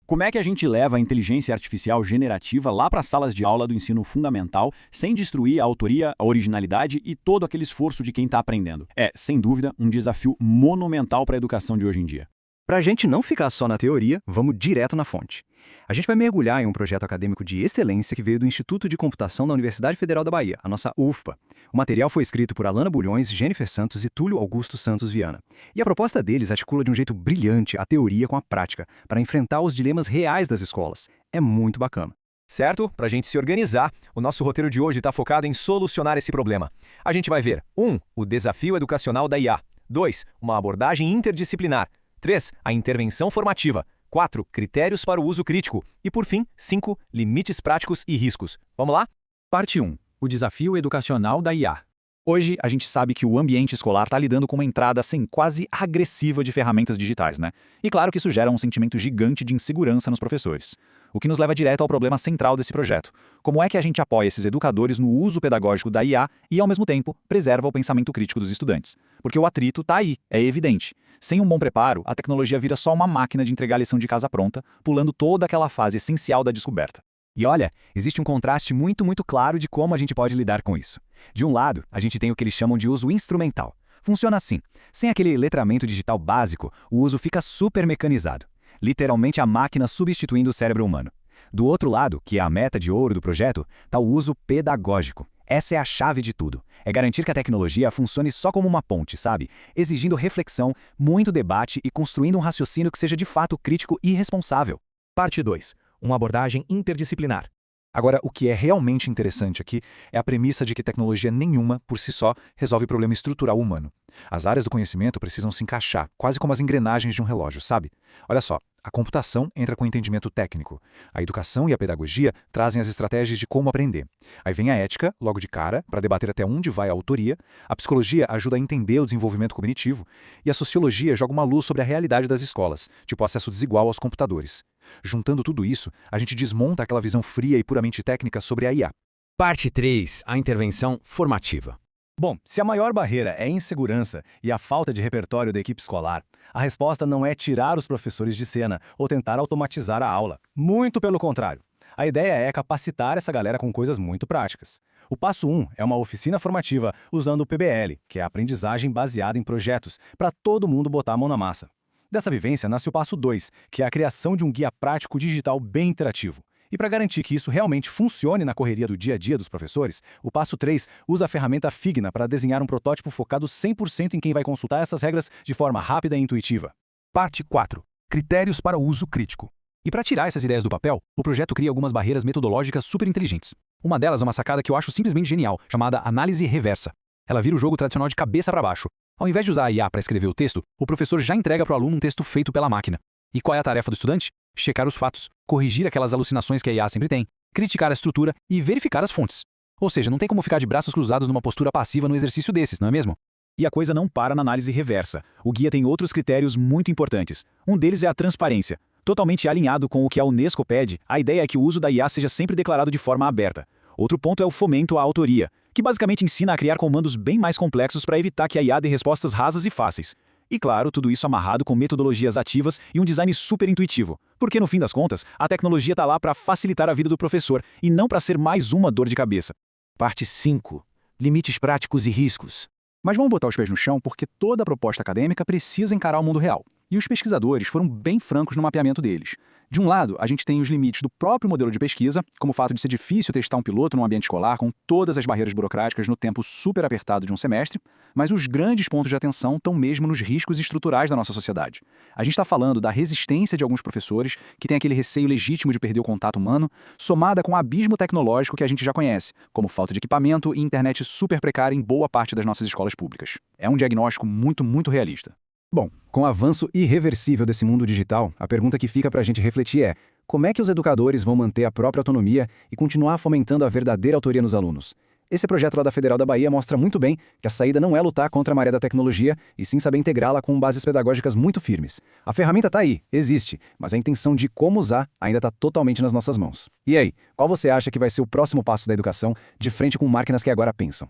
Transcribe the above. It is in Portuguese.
Como é que a gente leva a inteligência artificial generativa lá para as salas de aula do ensino fundamental sem destruir a autoria, a originalidade e todo aquele esforço de quem está aprendendo? É, sem dúvida, um desafio monumental para a educação de hoje em dia. Para a gente não ficar só na teoria, vamos direto na fonte. A gente vai mergulhar em um projeto acadêmico de excelência que veio do Instituto de Computação da Universidade Federal da Bahia, a nossa UFPA. O material foi escrito por Alana Bulhões, Jennifer Santos e Túlio Augusto Santos Viana. E a proposta deles articula de um jeito brilhante a teoria com a prática, para enfrentar os dilemas reais das escolas. É muito bacana. Certo? Para a gente se organizar, o nosso roteiro de hoje está focado em solucionar esse problema. A gente vai ver 1. O desafio educacional da IA. 2. Uma abordagem interdisciplinar. 3. A intervenção formativa. 4. Critérios para o uso crítico. E, por fim, 5. Limites práticos e riscos. Vamos lá? Parte 1. O desafio educacional da IA. Hoje, a gente sabe que o ambiente escolar está lidando com uma entrada assim, quase agressiva de ferramentas digitais, né? E claro que isso gera um sentimento gigante de insegurança nos professores. O que nos leva direto ao problema central desse projeto. Como é que a gente apoia esses educadores no uso pedagógico da IA e, ao mesmo tempo, preserva o pensamento crítico dos estudantes? Porque o atrito está aí, é evidente. Sem um bom preparo, a tecnologia vira só uma máquina de entregar a lição de casa pronta, pulando toda aquela fase essencial da descoberta. E olha, existe um contraste muito claro de como a gente pode lidar com isso. De um lado, a gente tem o que eles chamam de uso instrumental. Funciona assim. Sem aquele letramento digital básico, o uso fica super mecanizado. Literalmente a máquina substituindo o cérebro humano. Do outro lado, que é a meta de ouro do projeto, está o uso pedagógico. Essa é a chave de tudo. É garantir que a tecnologia funcione só como uma ponte, sabe? Exigindo reflexão, muito debate e construindo um raciocínio que seja de fato crítico e responsável. Parte 2. Uma abordagem interdisciplinar. Agora, o que é realmente interessante aqui é a premissa de que tecnologia nenhuma, por si só, resolve o problema estrutural humano. As áreas do conhecimento precisam se encaixar, quase como as engrenagens de um relógio, sabe? Olha só, a computação entra com o entendimento técnico. A educação e a pedagogia trazem as estratégias de como aprender. Aí vem a ética, logo de cara, para debater até onde vai a autoria. A psicologia ajuda a entender o desenvolvimento cognitivo. E a sociologia joga uma luz sobre a realidade das escolas, tipo acesso desigual aos computadores. Juntando tudo isso, a gente desmonta aquela visão fria e puramente técnica sobre a IA. Parte 3. A intervenção formativa. Bom, se a maior barreira é a insegurança e a falta de repertório da equipe escolar, a resposta não é tirar os professores de cena ou tentar automatizar a aula. Muito pelo contrário. A ideia é capacitar essa galera com coisas muito práticas. O passo 1 é uma oficina formativa usando o PBL, que é a aprendizagem baseada em projetos, para todo mundo botar a mão na massa. Dessa vivência nasce o passo 2, que é a criação de um guia prático digital bem interativo. E para garantir que isso realmente funcione na correria do dia a dia dos professores, o passo 3 usa a ferramenta Figna para desenhar um protótipo focado 100% em quem vai consultar essas regras de forma rápida e intuitiva. Parte 4. Critérios para o uso crítico. E para tirar essas ideias do papel, o projeto cria algumas barreiras metodológicas super inteligentes. Uma delas é uma sacada que eu acho simplesmente genial, chamada análise reversa. Ela vira o jogo tradicional de cabeça para baixo. Ao invés de usar a IA para escrever o texto, o professor já entrega para o aluno um texto feito pela máquina. E qual é a tarefa do estudante? Checar os fatos, corrigir aquelas alucinações que a IA sempre tem, criticar a estrutura e verificar as fontes. Ou seja, não tem como ficar de braços cruzados numa postura passiva no exercício desses, não é mesmo? E a coisa não para na análise reversa. O guia tem outros critérios muito importantes. Um deles é a transparência. Totalmente alinhado com o que a Unesco pede, a ideia é que o uso da IA seja sempre declarado de forma aberta. Outro ponto é o fomento à autoria, que basicamente ensina a criar comandos bem mais complexos para evitar que a IA dê respostas rasas e fáceis. E claro, tudo isso amarrado com metodologias ativas e um design super intuitivo. Porque no fim das contas, a tecnologia está lá para facilitar a vida do professor e não para ser mais uma dor de cabeça. Parte 5. Limites práticos e riscos. Mas vamos botar os pés no chão porque toda a proposta acadêmica precisa encarar o mundo real. E os pesquisadores foram bem francos no mapeamento deles. De um lado, a gente tem os limites do próprio modelo de pesquisa, como o fato de ser difícil testar um piloto num ambiente escolar com todas as barreiras burocráticas no tempo super apertado de um semestre, mas os grandes pontos de atenção estão mesmo nos riscos estruturais da nossa sociedade. A gente está falando da resistência de alguns professores, que têm aquele receio legítimo de perder o contato humano, somada com o abismo tecnológico que a gente já conhece, como falta de equipamento e internet super precária em boa parte das nossas escolas públicas. É um diagnóstico muito realista. Bom, com o avanço irreversível desse mundo digital, a pergunta que fica para a gente refletir é: como é que os educadores vão manter a própria autonomia e continuar fomentando a verdadeira autoria nos alunos? Esse projeto lá da Federal da Bahia mostra muito bem que a saída não é lutar contra a maré da tecnologia, e sim saber integrá-la com bases pedagógicas muito firmes. A ferramenta está aí, existe, mas a intenção de como usar ainda está totalmente nas nossas mãos. E aí, qual você acha que vai ser o próximo passo da educação de frente com máquinas que agora pensam?